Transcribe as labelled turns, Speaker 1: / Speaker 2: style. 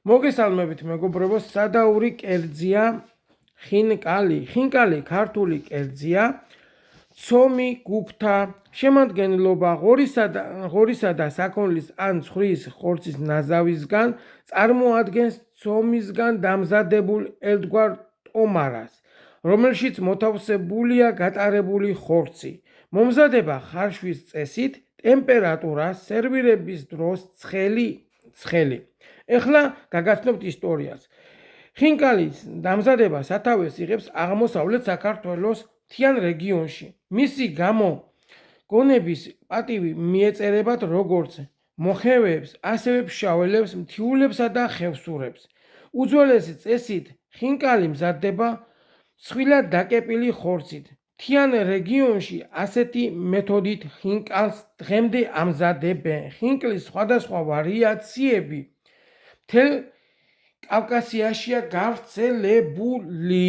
Speaker 1: მოგესალმებით მეგობრებო, სადაური კერძია ხინკალი. ხინკალი ქართული კერძია, ცომი, გუფთა, შემადგენლობა ღორისა და საქონლის ან ცხვრის ხორცის ნაზავისგან, წარმოადგენს ცომისგან დამზადებულ ერთგვარ ტომარას, რომელშიც მოთავსებულია გატარებული ხორცი. მომზადება ხარშვის წესით, ტემპერატურა, სერვირების დროს ცხელი. ეხლა გაგაცნობთ ისტორიას. ხინკალის დამზადება სათავეს იღებს აღმოსავლეთ საქართველოს მთიან რეგიონში. მისი გამოგონების პატივი მიეწერებათ როგორც მოხევეებს, ასევე ფშაველებს, მთიულებსა და ხევსურებს. უძველესი წესით ხინკალი მზადდება მსხვილად დაკეპილი ხორცით. მთიან რეგიონში ასეთი მეთოდით ხინკალს დღემდე ამზადებენ. ხინკლის სხვადასხვა ვარიაციები მთელ კავკასიაშია გავრცელებული.